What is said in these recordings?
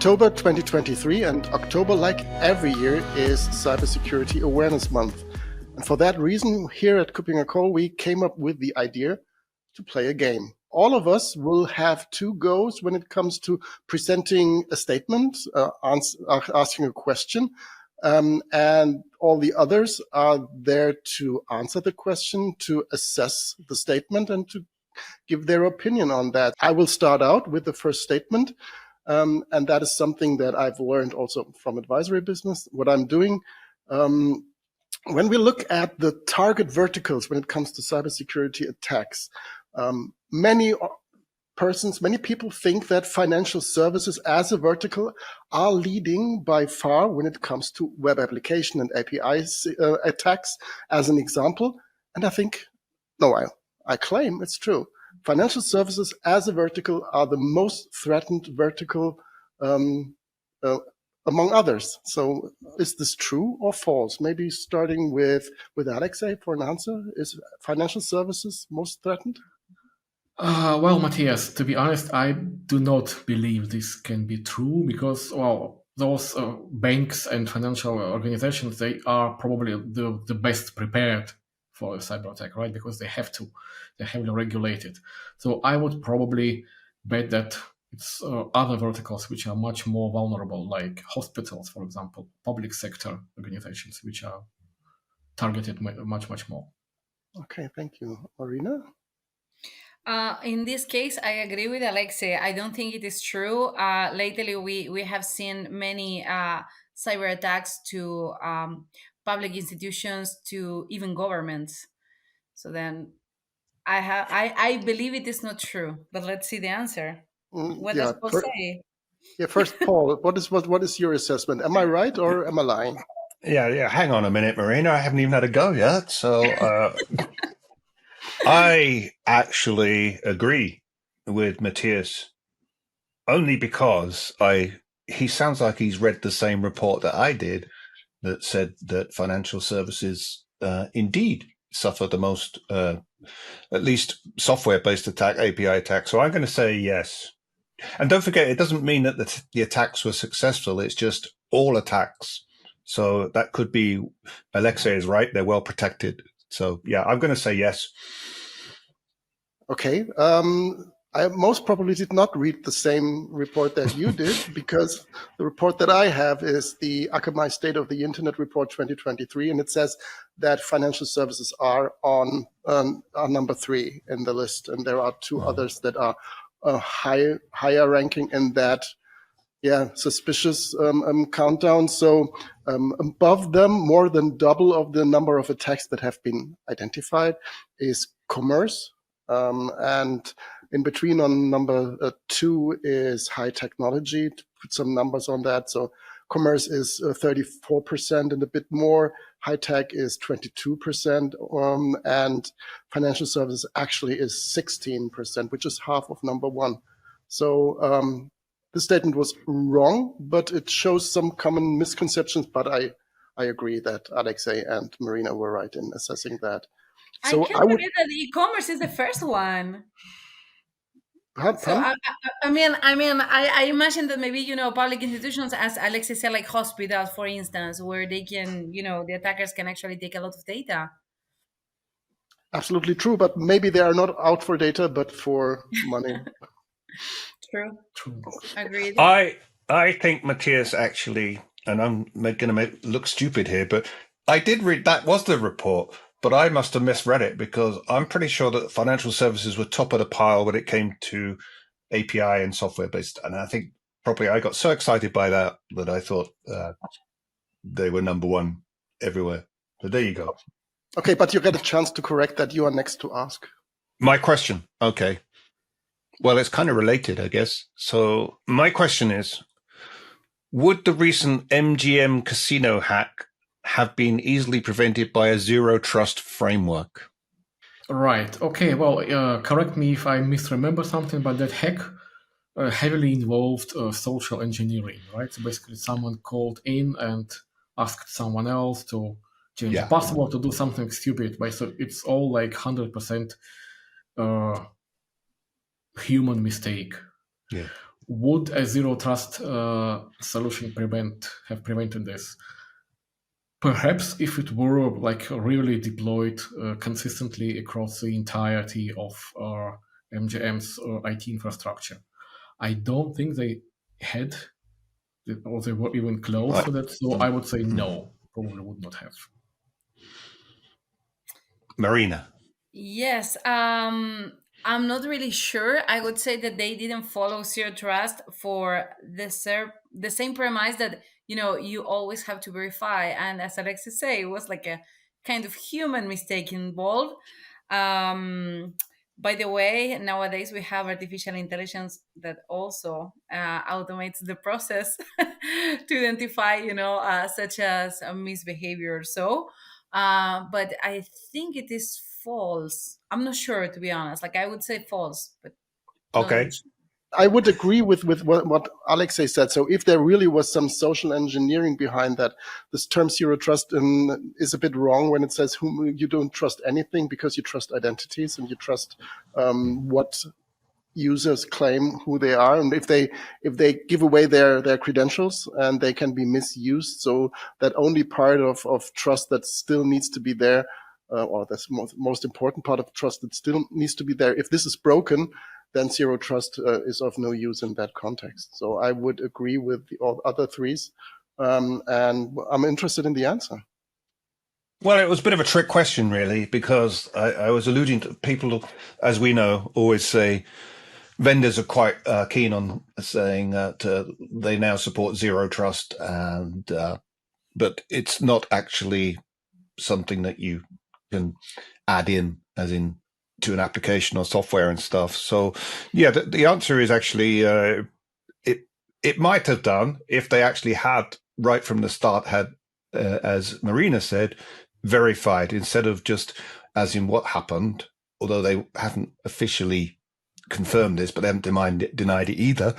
October 2023, and October, like every year, is Cybersecurity Awareness Month. And for that reason, here at KuppingerCole, we came up with the idea to play a game. All of us will have two goes when it comes to presenting a statement, asking a question, and all the others are there to answer the question, to assess the statement, and to give their opinion on that. I will start out with the first statement. And that is something that I've learned also from advisory business. What I'm doing, when we look at the target verticals when it comes to cybersecurity attacks, many people think that financial services as a vertical are leading by far when it comes to web application and API attacks, as an example. And I think, no, I claim it's true. Financial services as a vertical are the most threatened vertical among others. So is this true or false? Maybe starting with Alexei for an answer. Is financial services most threatened? Well, Matthias, to be honest, I do not believe this can be true because, well, those banks and financial organizations, they are probably the best prepared for a cyber attack, right? Because they're heavily regulated. So I would probably bet that it's other verticals which are much more vulnerable, like hospitals, for example, public sector organizations, which are targeted much more. Okay, thank you. Marina? In this case, I agree with Alexei. I don't think it is true. Lately, we have seen many cyber attacks to public institutions, to even governments. So then I believe it is not true, but let's see the answer. What does Paul say? Yeah, first, Paul, what is your assessment? Am I right or am I lying? Yeah. Hang on a minute, Marina. I haven't even had a go yet. So I actually agree with Matthias, only because he sounds like he's read the same report that I did that said that financial services indeed suffer the most, at least software-based attack, API attack. So I'm going to say yes. And don't forget, it doesn't mean that the attacks were successful. It's just all attacks. So that could be, Alexei is right, they're well protected. So yeah, I'm going to say yes. Okay. I most probably did not read the same report that you did, because the report that I have is the Akamai State of the Internet Report 2023, and it says that financial services are on number 3 in the list, and there are two others that are higher ranking in that suspicious countdown. So above them, more than double of the number of attacks that have been identified is commerce, and in between on number 2 is high technology, to put some numbers on that. So commerce is 34% and a bit more. High tech is 22%, and financial services actually is 16%, which is half of number 1. So the statement was wrong, but it shows some common misconceptions. But I agree that Alexei and Marina were right in assessing that. So I can't believe that e-commerce is the first one. So I imagine that maybe, public institutions, as Alexei said, like hospitals, for instance, where they can, the attackers can actually take a lot of data. Absolutely true, but maybe they are not out for data, but for money. True. Agreed. I think Matthias actually, and I'm going to look stupid here, but I did read, that was the report, but I must have misread it, because I'm pretty sure that financial services were top of the pile when it came to API and software-based. And I think probably I got so excited by that I thought they were number 1 everywhere. So there you go. Okay, but you get a chance to correct that. You are next to ask. My question. Okay. Well, it's kind of related, I guess. So my question is, would the recent MGM casino hack have been easily prevented by a zero trust framework? Right. Okay. Well, correct me if I misremember something, but that hack heavily involved social engineering, right? So basically someone called in and asked someone else to change the password, to do something stupid. But so it's all like 100% human mistake. Yeah. would a zero trust solution have prevented this? Perhaps if it were like really deployed consistently across the entirety of MGM's IT infrastructure. I don't think they had, or they were even close to that. So I would say no, probably would not have. Marina. Yes, I'm not really sure. I would say that they didn't follow zero trust for the same premise that you always have to verify. And as Alexis say, it was like a kind of human mistake involved. Um, by the way, nowadays we have artificial intelligence that also automates the process to identify, such as a misbehavior or so. But I think it is false. I'm not sure, to be honest. Like I would say false, but not really Okay. sure. I would agree with what Alexei said. So if there really was some social engineering behind that, this term zero trust is a bit wrong when it says whom you don't trust anything because you trust identities and you trust what users claim who they are, and if they give away their credentials and they can be misused, so that only part of trust that still needs to be there, or that's most important part of trust that still needs to be there, if this is broken, then zero trust is of no use in that context. So I would agree with all other threes, and I'm interested in the answer. Well, it was a bit of a trick question, really, because I was alluding to people, as we know, always say vendors are quite keen on saying that they now support zero trust, and but it's not actually something that you can add in, as in to an application or software and stuff. So, yeah, the answer is actually it might have done if they actually had right from the start had, as Marina said, verified instead of just as in what happened, although they haven't officially confirmed this, but they haven't denied it either,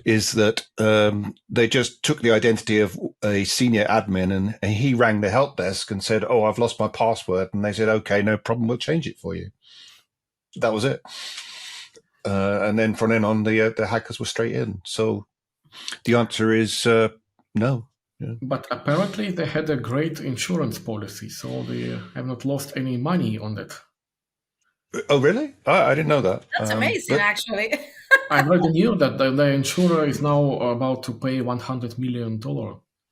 is that they just took the identity of a senior admin and he rang the help desk and said, "Oh, I've lost my password." And they said, "Okay, no problem, we'll change it for you." That was it. And then from then on, the hackers were straight in. So the answer is no. Yeah. But apparently they had a great insurance policy, so they have not lost any money on that. Oh, really? I didn't know that. That's amazing, actually. I already knew that the insurer is now about to pay $100 million.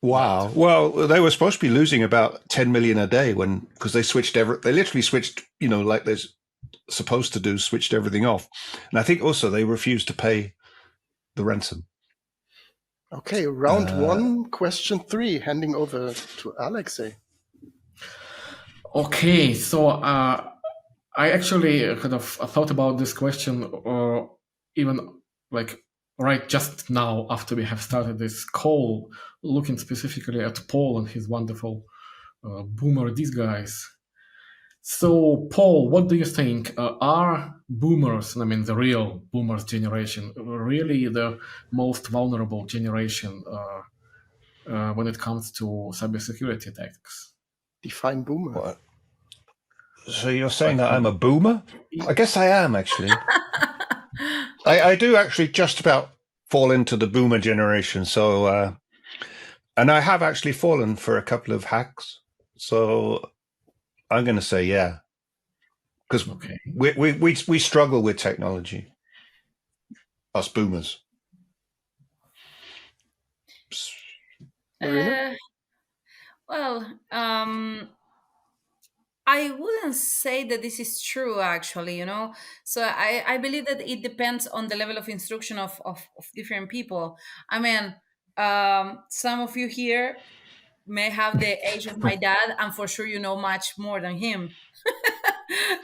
Wow. Well, they were supposed to be losing about 10 million a day because they switched they literally switched, like they're supposed to do, switched everything off. And I think also they refused to pay the ransom. Okay, round one, question 3, handing over to Alexei. Okay, so I actually kind of thought about this question even like right just now after we have started this call, looking specifically at Paul and his wonderful boomer disguise. So, Paul, what do you think? Are boomers, I mean the real boomers generation, really the most vulnerable generation when it comes to cybersecurity attacks? Define boomer. What? So you're saying that I'm a boomer? I guess I am, actually. I do actually just about fall into the boomer generation. So, and I have actually fallen for a couple of hacks. So I'm going to say yeah, because we struggle with technology, us boomers. Well, I wouldn't say that this is true, actually, So I believe that it depends on the level of instruction of different people. I mean, some of you here may have the age of my dad, and for sure you know much more than him.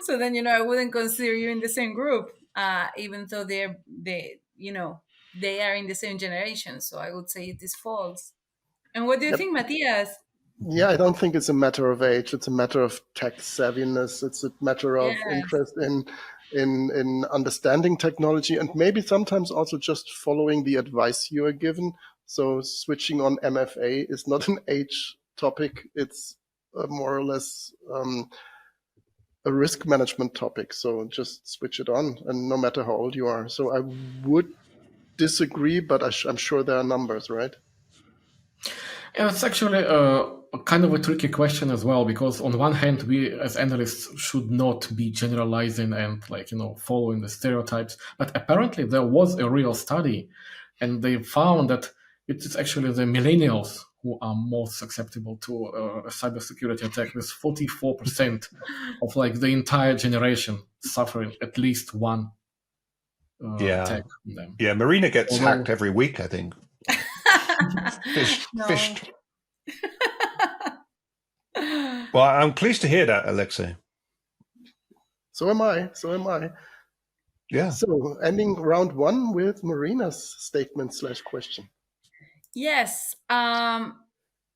So then, I wouldn't consider you in the same group, even though they are in the same generation. So I would say it is false. And what do you think, Matthias? Yeah, I don't think it's a matter of age. It's a matter of tech savviness. It's a matter of interest in understanding technology, and maybe sometimes also just following the advice you are given. So switching on MFA is not an age topic. It's more or less a risk management topic. So just switch it on, and no matter how old you are. So I would disagree, but I'm sure there are numbers, right? Yeah, it's actually a kind of a tricky question as well, because on one hand, we as analysts should not be generalizing and following the stereotypes. But apparently there was a real study, and they found that it's actually the millennials who are most susceptible to a cybersecurity attack, with 44% of the entire generation suffering at least one attack on them. Yeah, Marina gets hacked every week, I think. Fished. Well, I'm pleased to hear that, Alexei. So am I. Yeah. So ending round one with Marina's statement/question. Yes.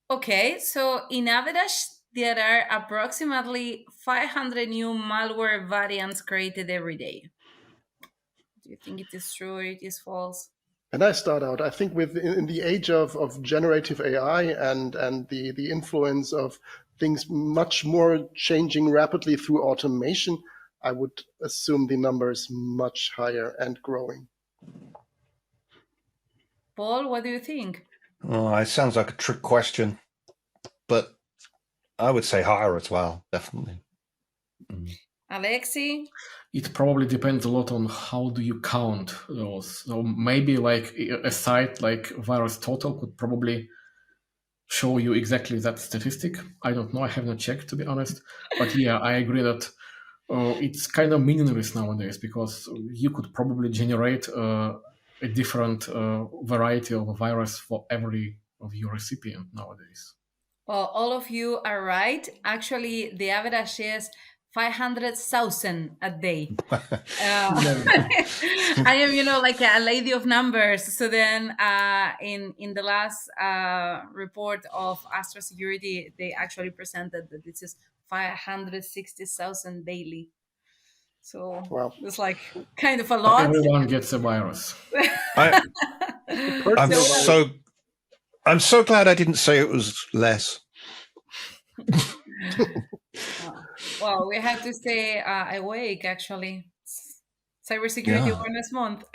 Okay. So in average, there are approximately 500 new malware variants created every day. Do you think it is true or it is false? And I start out. I think in the age of generative AI and the influence of things much more changing rapidly through automation, I would assume the number is much higher and growing. Paul, what do you think? Oh, it sounds like a trick question, but I would say higher as well, definitely. Alexei? It probably depends a lot on how do you count those. So maybe a site like Virus Total could probably show you exactly that statistic. I don't know. I have not checked, to be honest. But yeah, I agree that it's kind of meaningless nowadays, because you could probably generate a different variety of a virus for every of your recipient nowadays. Well, all of you are right. Actually, the average is 500,000 a day. I am, like a lady of numbers. So then in the last report of Astra Security, they actually presented that this is 560,000 daily. So wow. it's kind of a lot. Everyone gets a virus. I'm so glad I didn't say it was less. Well, we have to stay awake, actually. Cybersecurity Awareness Month.